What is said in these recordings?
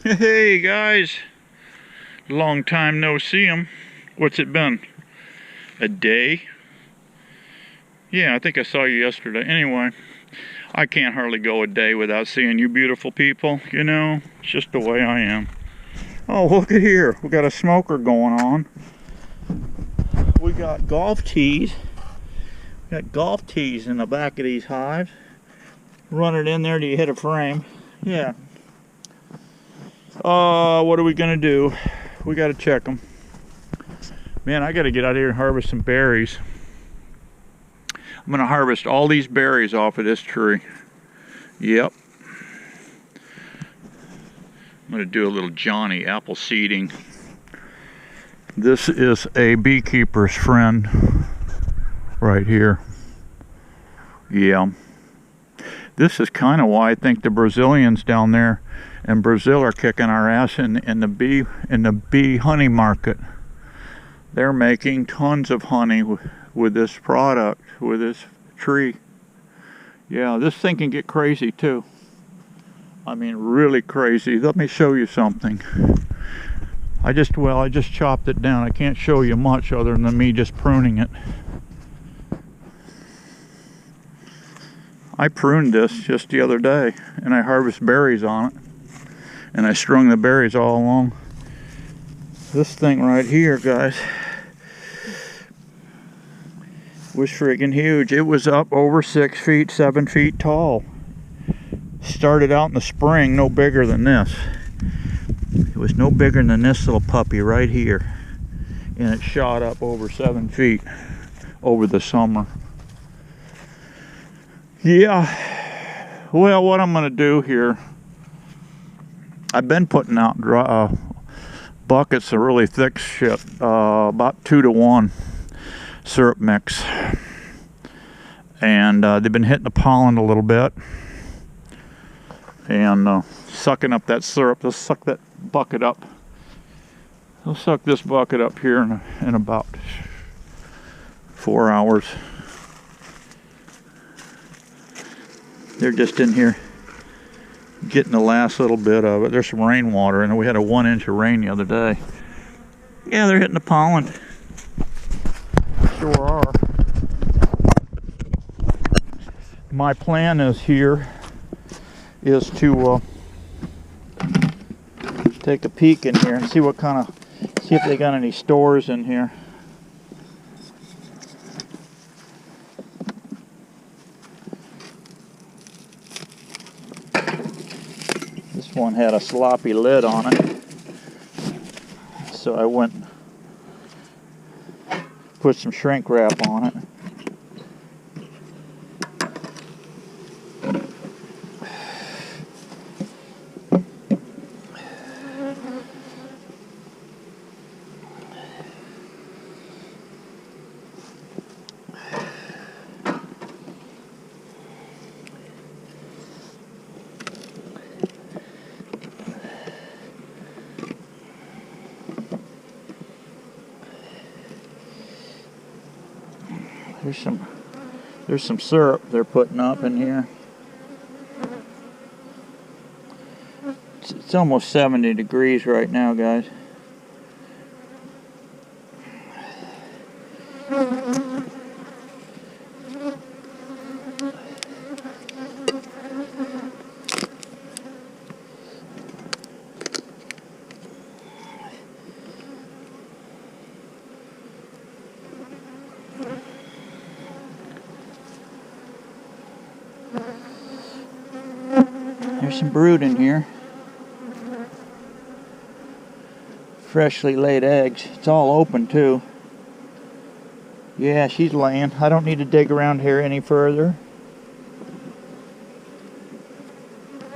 Hey guys, long time no see 'em. What's it been? A day? Yeah, I think I saw you yesterday. Anyway, I can't hardly go a day without seeing you beautiful people. You know, it's just the way I am. Oh, look at here. We got a smoker going on. We got golf tees. We got golf tees in the back of these hives. Run it in there till you hit a frame. Yeah. What are we gonna do? We gotta check them. Man, I gotta get out here and harvest some berries. I'm gonna harvest all these berries off of this tree. Yep. I'm gonna do a little Johnny apple seeding. This is a beekeeper's friend right here. Yeah. This is kind of why I think the Brazilians down there in Brazil are kicking our ass in the bee honey market. They're making tons of honey with this product, with this tree. Yeah, this thing can get crazy too. I mean, really crazy. Let me show you something. I just chopped it down. I can't show you much other than me just pruning it. I pruned this just the other day, and I harvest berries on it. And I strung the berries all along. This thing right here, guys, was friggin' huge. It was up over 6 feet, 7 feet tall. Started out in the spring, no bigger than this. It was no bigger than this little puppy right here. And it shot up over 7 feet over the summer. Yeah, well, what I'm gonna do here, I've been putting out buckets of really thick shit, about 2 to 1 syrup mix, and they've been hitting the pollen a little bit and sucking up that syrup. They'll suck that bucket up. They'll suck this bucket up here in about 4 hours. They're just in here getting the last little bit of it. There's some rainwater, and we had a 1 inch of rain the other day. Yeah, they're hitting the pollen. Sure are. My plan is here is to take a peek in here and see what kind of, see if they got any stores in here. This one had a sloppy lid on it, so I went and put some shrink wrap on it. There's some syrup they're putting up in here. It's almost 70 degrees right now, guys. There's some brood in here. Freshly laid eggs. It's all open too. Yeah, she's laying. I don't need to dig around here any further.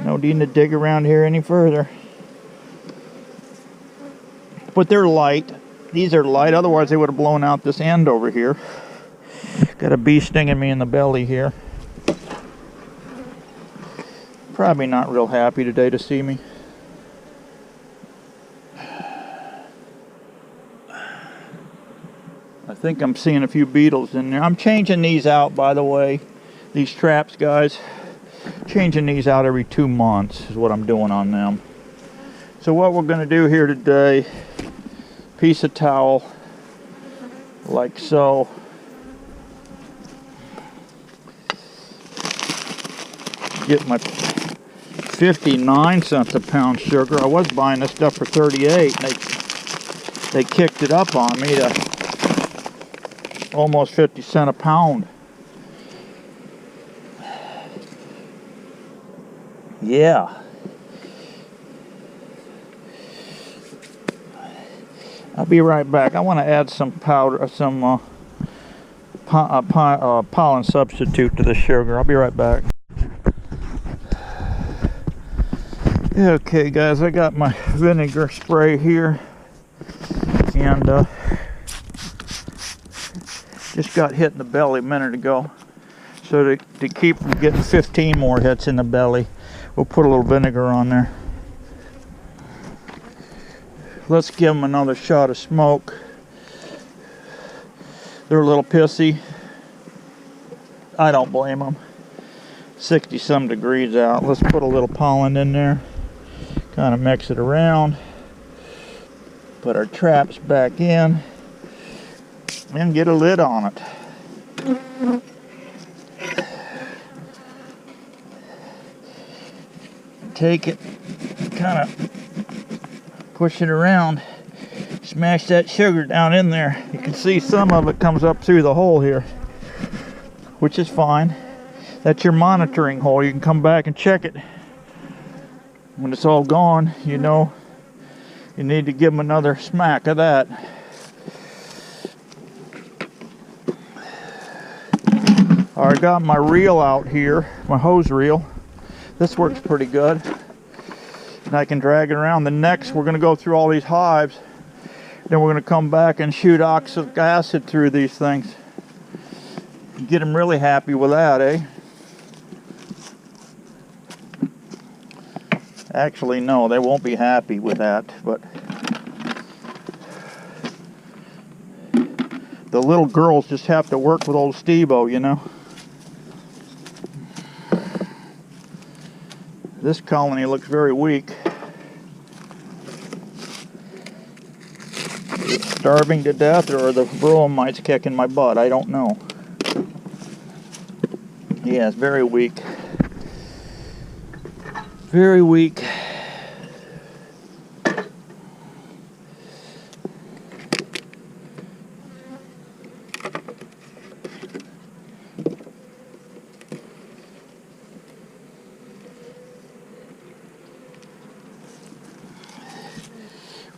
No need to dig around here any further. But they're light. These are light, otherwise they would have blown out this end over here. Got a bee stinging me in the belly here. Probably not real happy today to see me. I think I'm seeing a few beetles in there. I'm changing these out, by the way. These traps, guys. Changing these out every 2 months is what I'm doing on them. So what we're going to do here today, piece of towel, like so. Get my 59 cents a pound sugar. I was buying this stuff for 38, and they kicked it up on me to almost 50 cents a pound. Yeah. I'll be right back. I want to add some powder, some pollen substitute to the sugar. I'll be right back. Okay guys, I got my vinegar spray here, and just got hit in the belly a minute ago. So to keep from getting 15 more hits in the belly, we'll put a little vinegar on there. Let's give them another shot of smoke. They're a little pissy. I don't blame them. 60 some degrees out. Let's put a little pollen in there. Kind of mix it around. Put our traps back in. And get a lid on it. Take it, kind of push it around, smash that sugar down in there. You can see some of it comes up through the hole here, which is fine. That's your monitoring hole. You can come back and check it. When it's all gone, you know you need to give them another smack of that. I got my reel out here, my hose reel. This works pretty good. And I can drag it around. The next, we're going to go through all these hives. Then we're going to come back and shoot oxalic acid through these things. Get them really happy with that, eh? Actually, no, they won't be happy with that, but the little girls just have to work with old Steve-O, you know. This colony looks very weak. It's starving to death, or are the varroa mites kicking my butt? I don't know. Yeah, it's very weak. Very weak.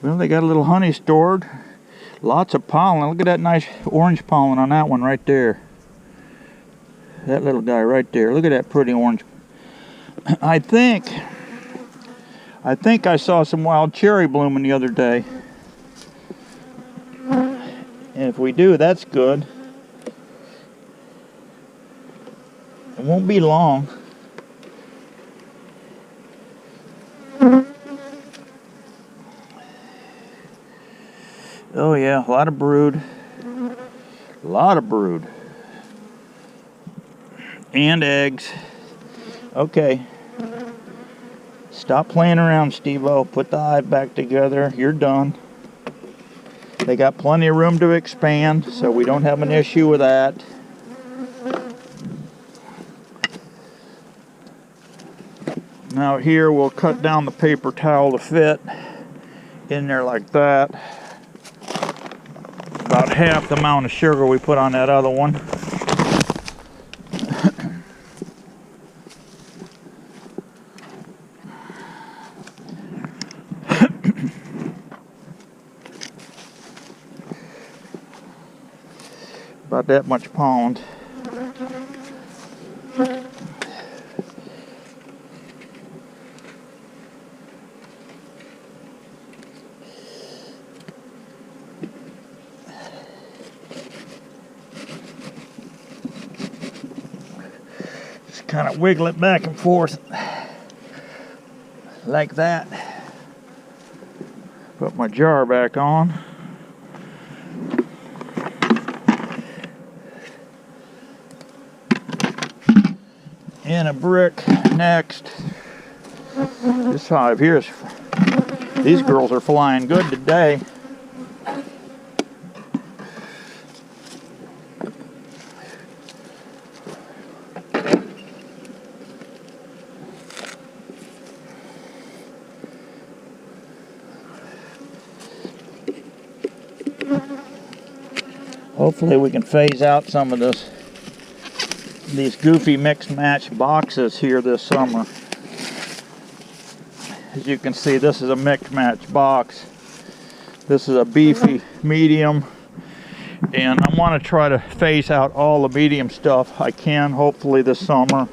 Well, they got a little honey stored. Lots of pollen. Look at that nice orange pollen on that one right there. That little guy right there. Look at that pretty orange. I think I saw some wild cherry blooming the other day. And if we do, that's good. It won't be long. Oh yeah, a lot of brood. A lot of brood. And eggs. Okay. Stop playing around, Steve-O. Put the hive back together. You're done. They got plenty of room to expand, so we don't have an issue with that. Now here we'll cut down the paper towel to fit in there like that. About half the amount of sugar we put on that other one. About that much pollen. Just kind of wiggle it back and forth like that. Put my jar back on. In a brick next. This hive here is These girls are flying good today. Hopefully we can phase out some of these goofy mix match boxes here this summer. As you can see, this is a mix match box. This is a beefy medium, and I want to try to phase out all the medium stuff I can, hopefully this summer.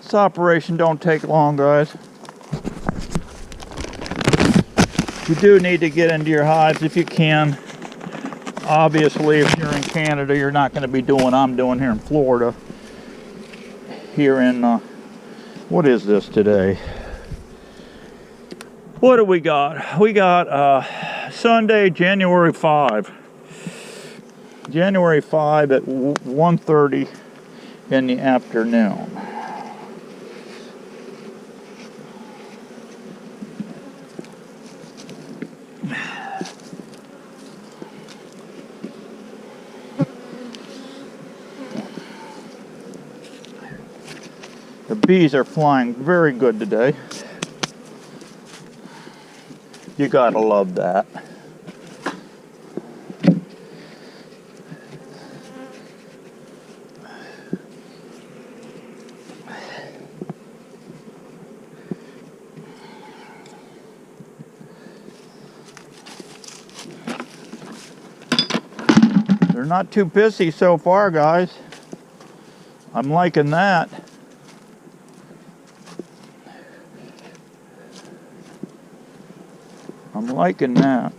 This operation don't take long, guys. You do need to get into your hives if you can. Obviously, if you're in Canada, you're not going to be doing what I'm doing here in Florida. Here in, what is this today? What do we got? We got Sunday, January 5. January 5 at 1:30 in the afternoon. The bees are flying very good today. You gotta love that. They're not too pissy so far, guys. I'm liking that. I'm liking that.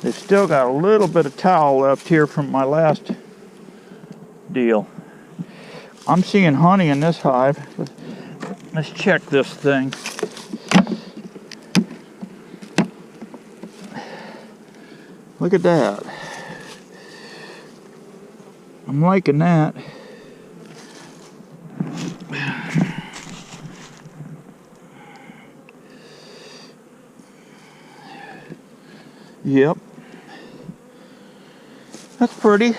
They've still got a little bit of towel left here from my last deal. I'm seeing honey in this hive. Let's check this thing. Look at that. I'm liking that. Yep. That's pretty.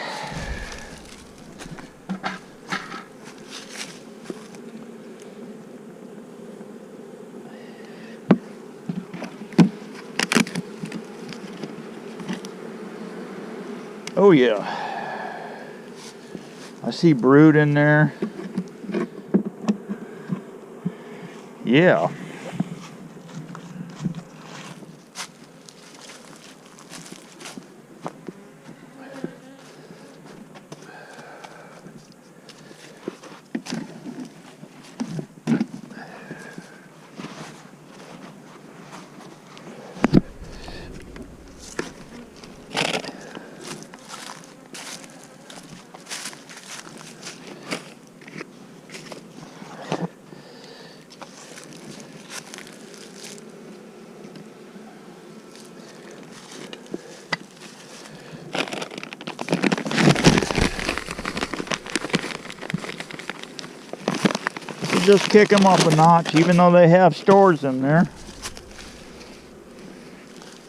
Oh yeah. I see brood in there. Yeah. Just kick them up a notch, even though they have stores in there.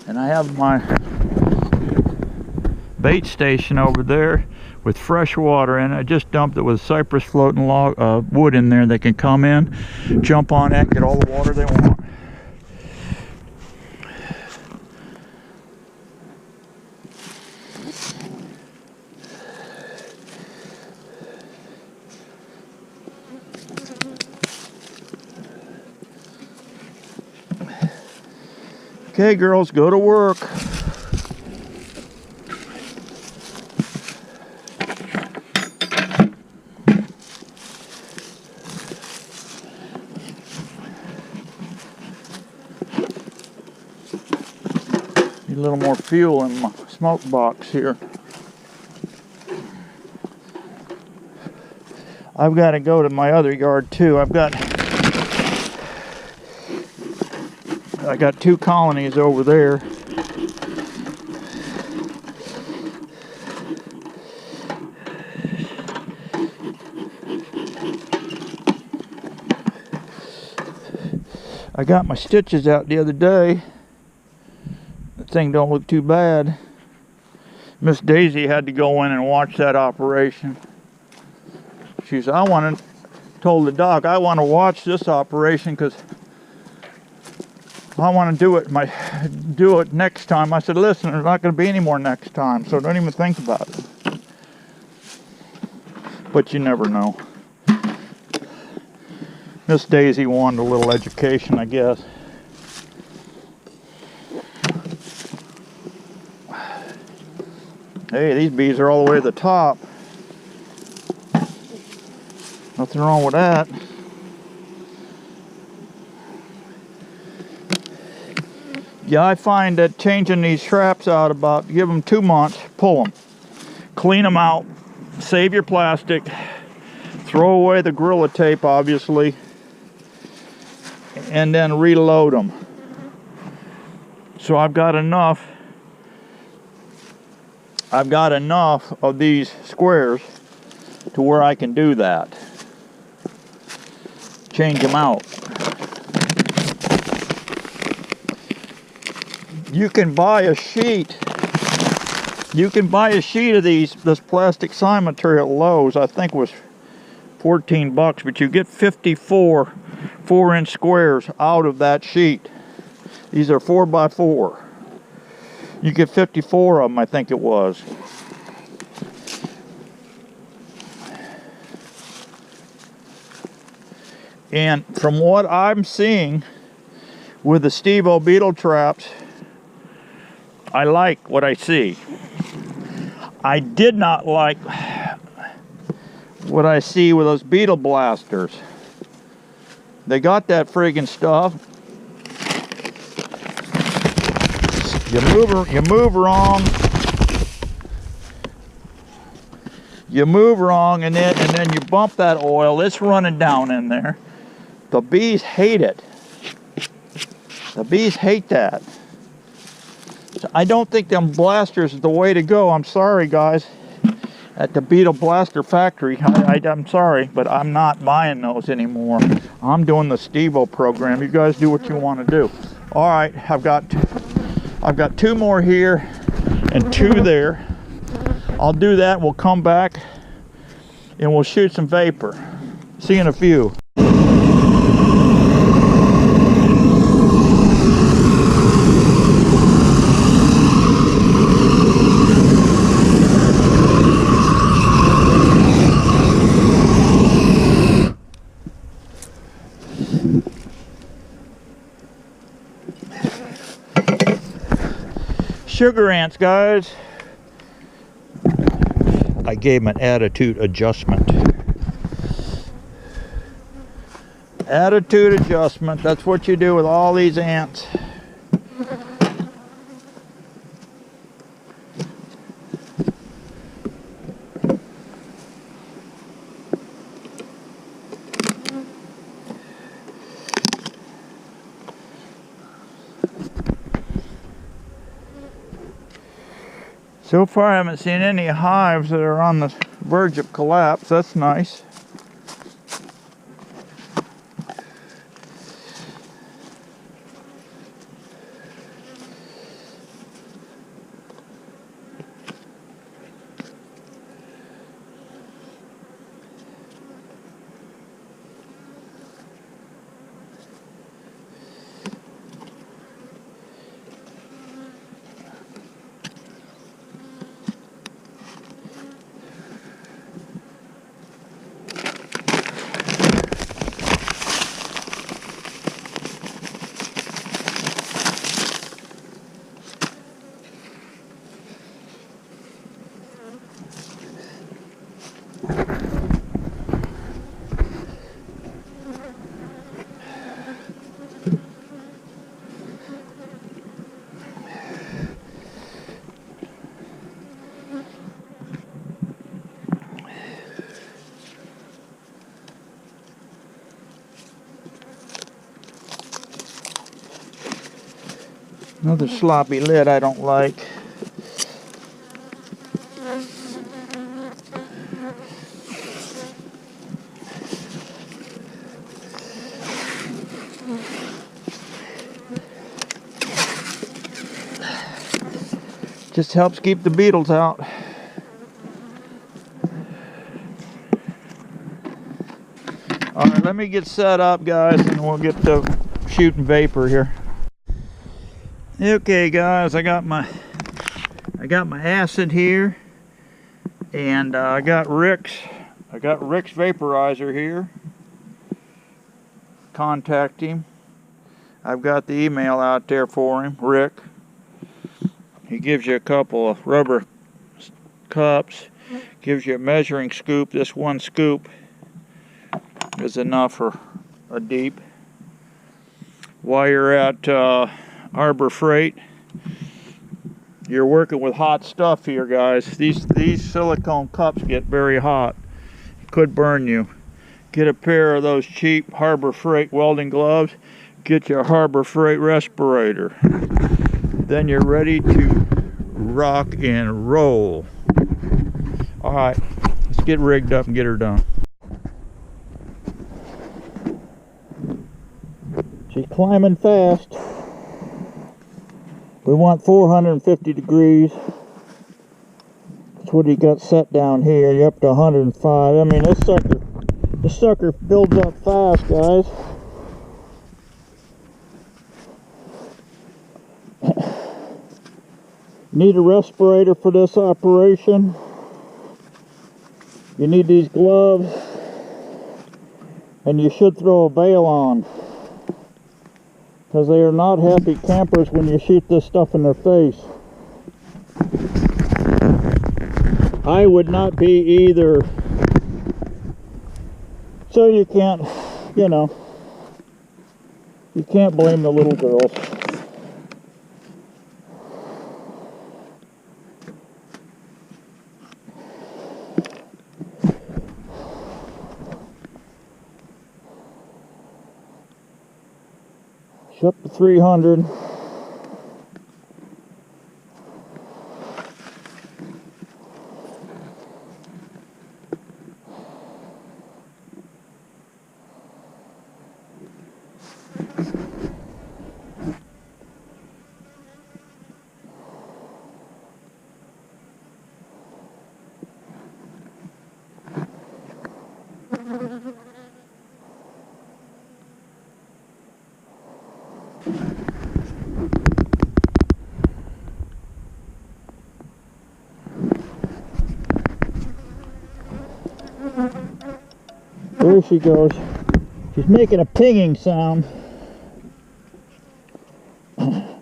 And I have bait station over there with fresh water, and I just dumped it with cypress floating log wood in there. They can come in, jump on it, get all the water they want. Okay, girls, go to work. Need a little more fuel in my smoke box here. I've got to go to my other yard too. I got 2 colonies over there. I got my stitches out the other day. The thing don't look too bad. Miss Daisy had to go in and watch that operation. She said, told the doc, I want to watch this operation because I want to do it next time. I said, listen, there's not going to be any more next time, so don't even think about it. But you never know. Miss Daisy wanted a little education, I guess. Hey, these bees are all the way to the top. Nothing wrong with that. Yeah, I find that changing these traps out give them 2 months, pull them, clean them out, save your plastic, throw away the Gorilla Tape, obviously, and then reload them. So I've got enough of these squares to where I can do that. Change them out. You can buy a sheet. You can buy a sheet of this plastic sign material at Lowe's. I think it was 14 bucks, but you get 54 4-inch squares out of that sheet. These are 4x4. You get 54 of them, I think it was. And from what I'm seeing with the Steve-O beetle traps, I like what I see. I did not like what I see with those beetle blasters. They got that friggin' stuff. You move wrong. You move wrong, and then you bump that oil. It's running down in there. The bees hate it. The bees hate that. So I don't think them blasters is the way to go. I'm sorry, guys. At the Beetle Blaster factory, I'm sorry, but I'm not buying those anymore. I'm doing the Steve-O program. You guys do what you want to do. All right, I've got 2 more here and 2 there. I'll do that. We'll come back and we'll shoot some vapor. See you in a few. Sugar ants, guys. I gave them an attitude adjustment. Attitude adjustment, that's what you do with all these ants. So far I haven't seen any hives that are on the verge of collapse. That's nice. Another sloppy lid I don't like. Just helps keep the beetles out. Alright, let me get set up, guys, and we'll get to shooting vapor here. Okay, guys, I got my acid here, and I got Rick's vaporizer here. Contact him. I've got the email out there for him, Rick. He gives you a couple of rubber cups, gives you a measuring scoop. This one scoop is enough for a deep. While you're at Harbor Freight, you're working with hot stuff here, guys. These silicone cups get very hot. It could burn you. Get a pair of those cheap Harbor Freight welding gloves. Get your Harbor Freight respirator. Then you're ready to rock and roll. Alright, let's get rigged up and get her done. She's climbing fast. We want 450 degrees. That's what he got set down here. You're up to 105. I mean, this sucker builds up fast, guys. Need a respirator for this operation. You need these gloves, and you should throw a veil on, because they are not happy campers when you shoot this stuff in their face. I would not be either. So you can't, you know, you can't blame the little girls. Up to 300. There she goes. She's making a pinging sound.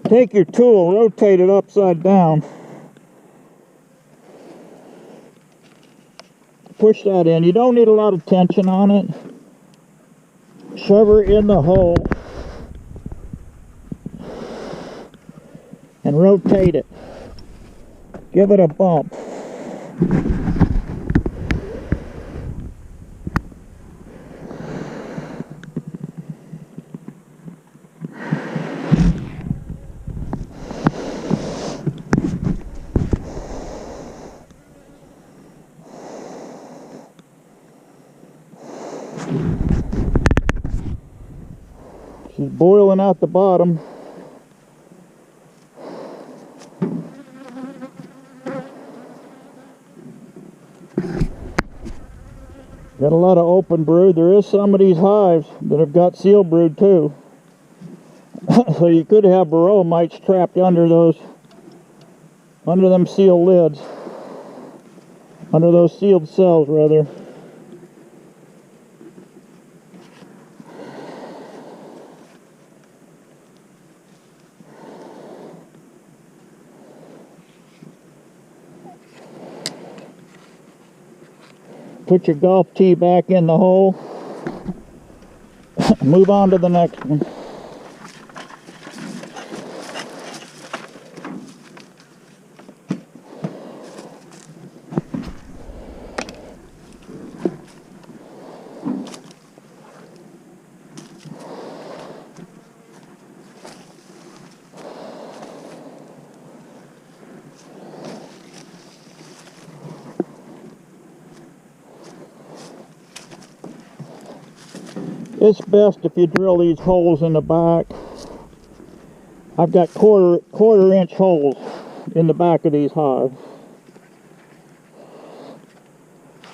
Take your tool, rotate it upside down. Push that in. You don't need a lot of tension on it. Shove her in the hole and rotate it. Give it a bump. She's boiling out the bottom. Got a lot of open brood. There is some of these hives that have got seal brood too. So you could have varroa mites trapped under them sealed lids. Under those sealed cells, rather. Put your golf tee back in the hole. Move on to the next one. It's best if you drill these holes in the back. I've got quarter inch holes in the back of these hives.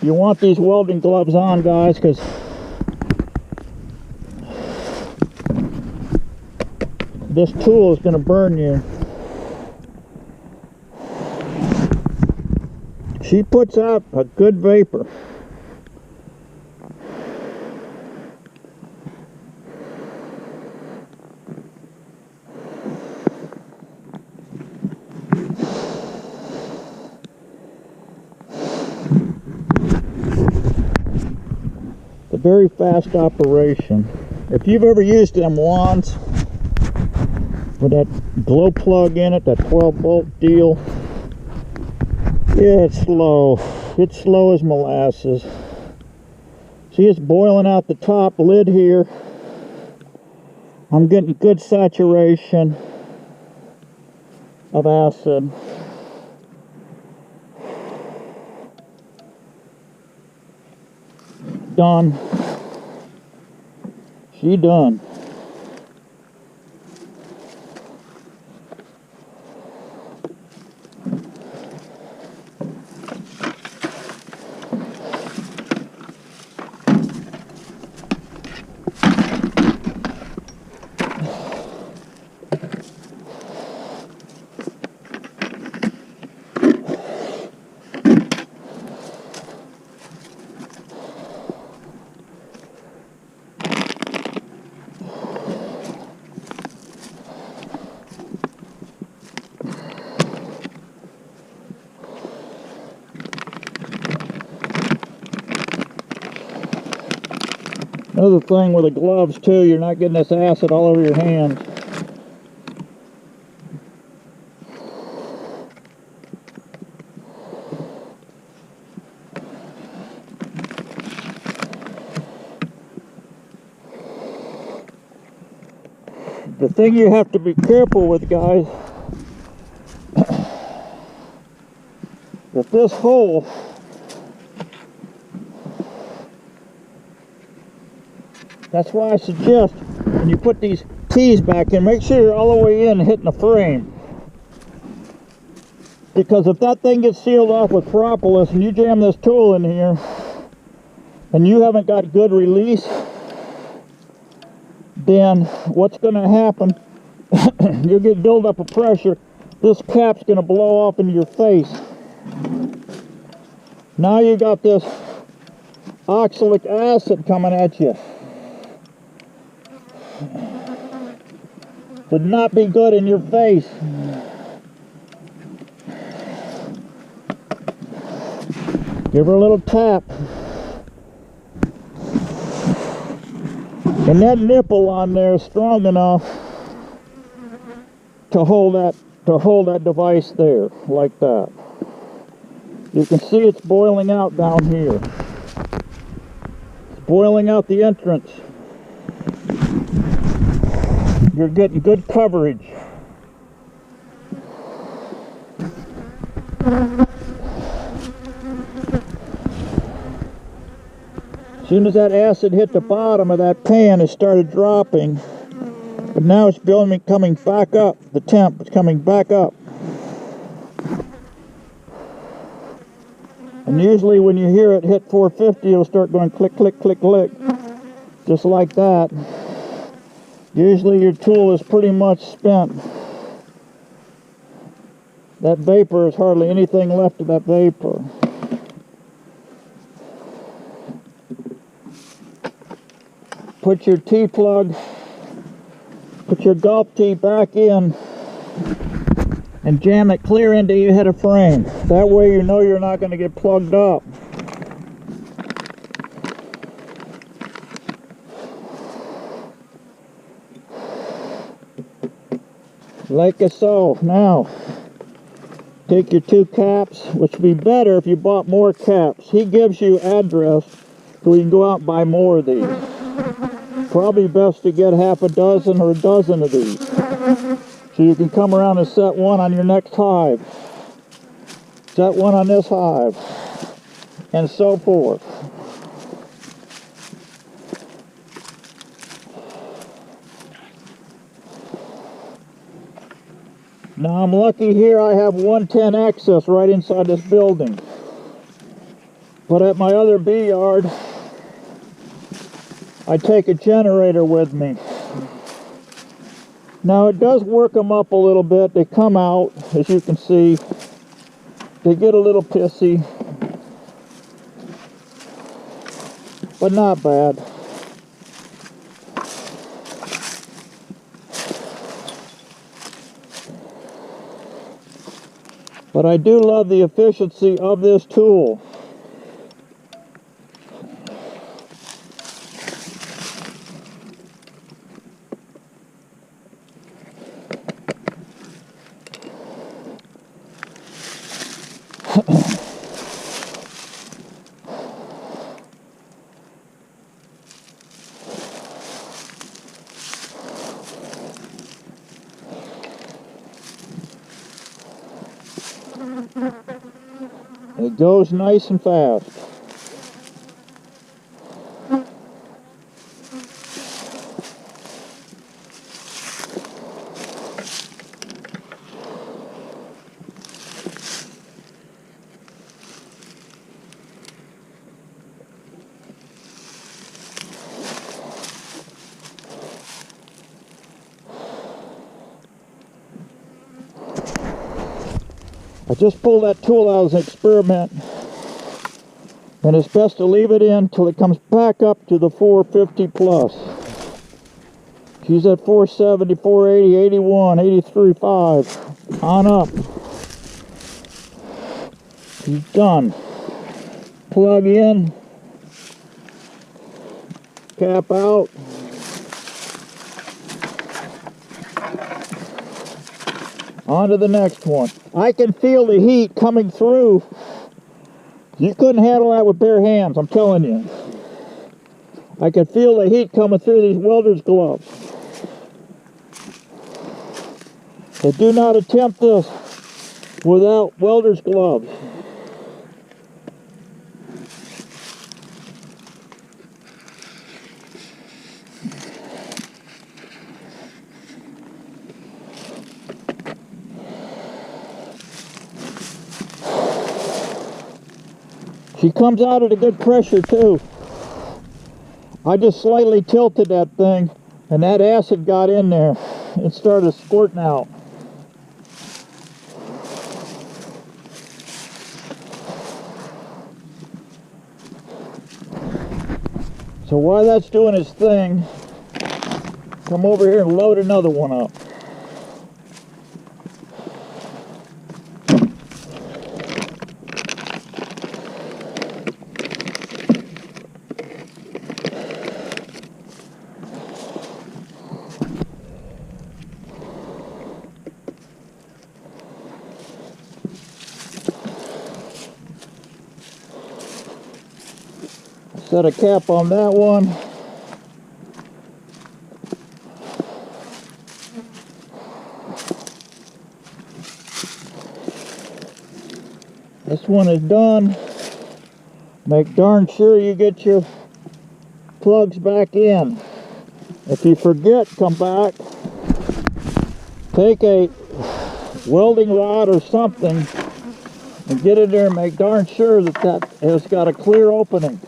You want these welding gloves on, guys, because this tool is going to burn you. She puts out a good vapor. It's a very fast operation. If you've ever used them wands with that glow plug in it, that 12-volt deal, yeah, it's slow. It's slow as molasses. See, it's boiling out the top lid here. I'm getting good saturation of acid. Done. She done. Another thing with the gloves too, you're not getting this acid all over your hands. The thing you have to be careful with, guys, that this hole that's why I suggest when you put these tees back in, make sure you're all the way in hitting the frame. Because if that thing gets sealed off with propolis and you jam this tool in here and you haven't got good release, then what's going to happen, you'll get buildup of pressure. This cap's going to blow off into your face. Now you got this oxalic acid coming at you. Would not be good in your face. Give her a little tap. And that nipple on there is strong enough to hold that device there, like that. You can see it's boiling out down here. It's boiling out the entrance. You're getting good coverage. As soon as that acid hit the bottom of that pan, it started dropping. But now it's coming back up. The temp is coming back up. And usually when you hear it hit 450, it'll start going click, click, click, click. Just like that. Usually your tool is pretty much spent. That vapor is hardly anything left of that vapor. Put your T-plug, put your golf tee back in and jam it clear into your head of frame. That way you know you're not going to get plugged up. Like so. Now, take your 2 caps, which would be better if you bought more caps. He gives you address so you can go out and buy more of these. Probably best to get half a dozen or a dozen of these. So you can come around and set one on your next hive. Set one on this hive. And so forth. Now I'm lucky here I have 110 access right inside this building. But at my other bee yard, I take a generator with me. Now it does work them up a little bit. They come out, as you can see. They get a little pissy, but not bad. But I do love the efficiency of this tool. It goes nice and fast. I just pulled that tool out as an experiment, and it's best to leave it in till it comes back up to the 450 plus. She's at 470, 480, 81, 83, 5, on up. She's done. Plug in, cap out. On to the next one. I can feel the heat coming through. You couldn't handle that with bare hands, I'm telling you. I can feel the heat coming through these welder's gloves. So do not attempt this without welder's gloves. She comes out at a good pressure too. I just slightly tilted that thing and that acid got in there. It started squirting out. So while that's doing its thing, come over here and load another one up. Set a cap on that one. This one is done. Make darn sure you get your plugs back in. If you forget, come back. Take a welding rod or something and get in there and make darn sure that that has got a clear opening.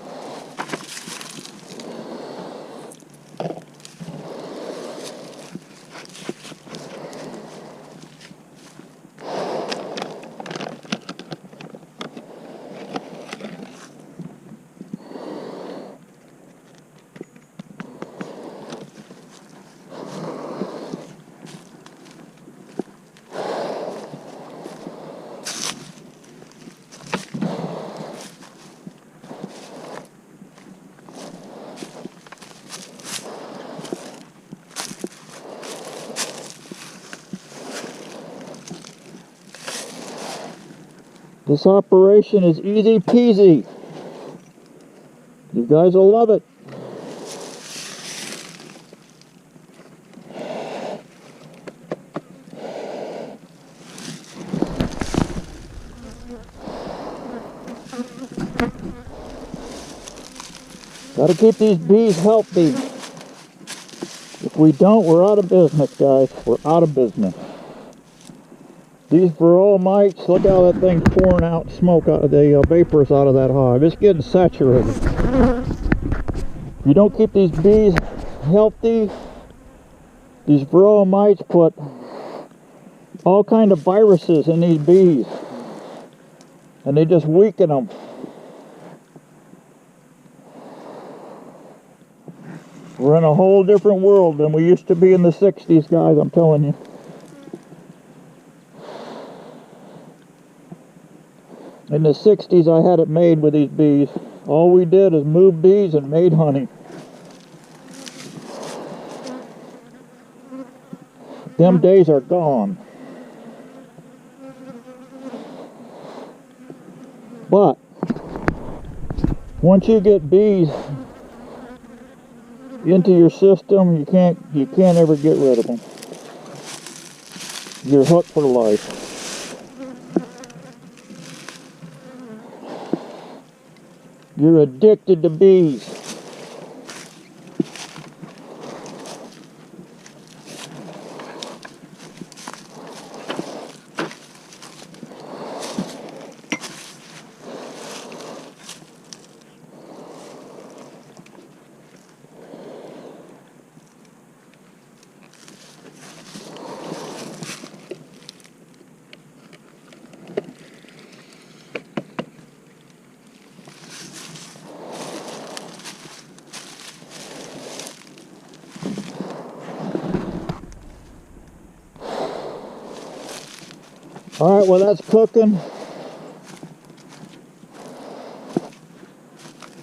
This operation is easy peasy. You guys will love it. Got to keep these bees healthy. If we don't, we're out of business, guys. We're out of business. These varroa mites, look how that thing's pouring out smoke out of the vapors out of that hive. It's getting saturated. If you don't keep these bees healthy, these varroa mites put all kind of viruses in these bees, and they just weaken them. We're in a whole different world than we used to be in the 60s, guys, I'm telling you. In the 60s, I had it made with these bees. All we did is move bees and made honey. Them days are gone. But once you get bees into your system, you can't ever get rid of them. You're hooked for life. You're addicted to bees. Alright, well that's cooking.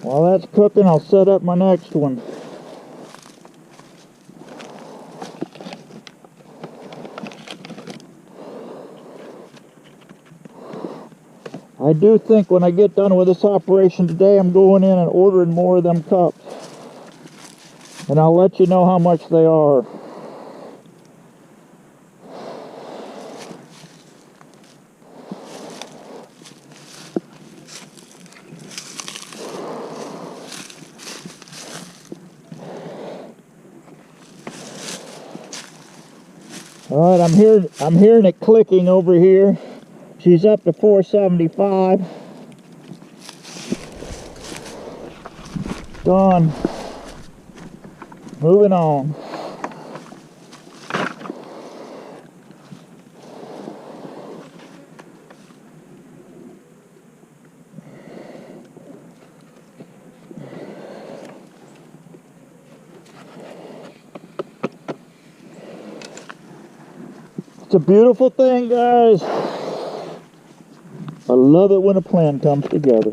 While that's cooking, I'll set up my next one. I do think when I get done with this operation today, I'm going in and ordering more of them cups. And I'll let you know how much they are. Alright, I'm hearing it clicking over here. She's up to 475. Done. Moving on. It's a beautiful thing, guys. I love it when a plan comes together.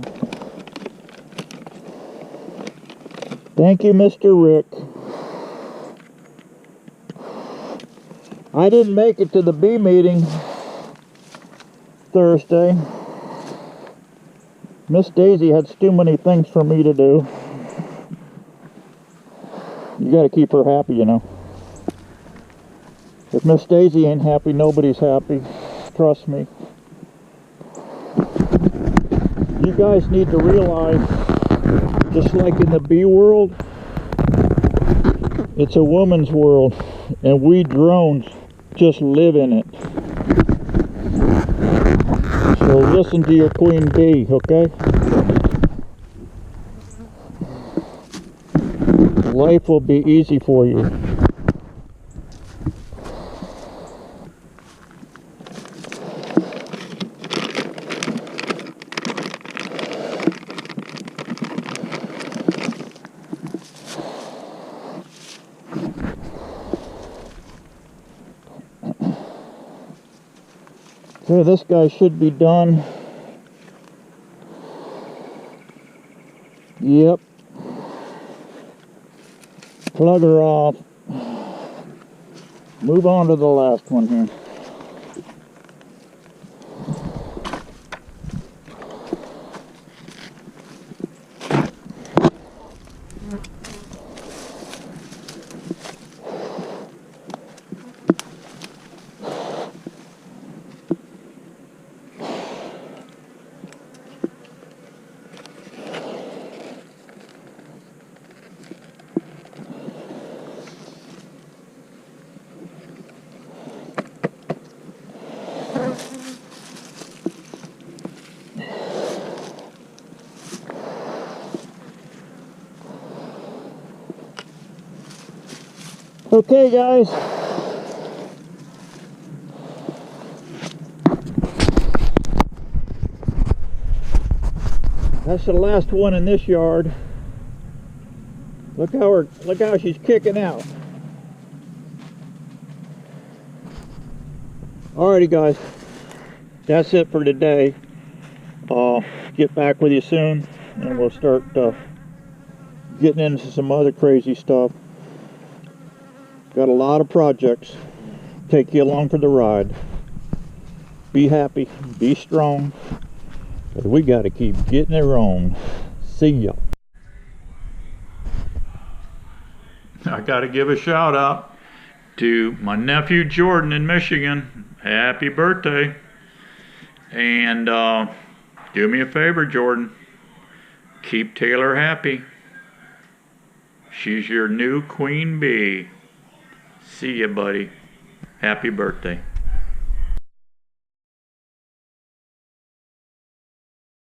Thank you, Mr. Rick. I didn't make it to the bee meeting Thursday. Miss Daisy had too many things for me to do. You gotta keep her happy, you know. If Miss Daisy ain't happy, nobody's happy. Trust me. You guys need to realize, just like in the bee world, it's a woman's world, and we drones just live in it. So listen to your queen bee, okay? Life will be easy for you. Okay, this guy should be done. Yep. Plug her off. Move on to the last one here. Okay, guys. That's the last one in this yard. Look how she's kicking out. Alrighty, guys. That's it for today. Get back with you soon, and we'll start getting into some other crazy stuff. Got a lot of projects. Take you along for the ride. Be happy, be strong, because we got to keep getting it on. See ya. I got to give a shout out to my nephew Jordan in Michigan. Happy birthday. And do me a favor, Jordan. Keep Taylor happy. She's your new queen bee. See ya, buddy. Happy birthday.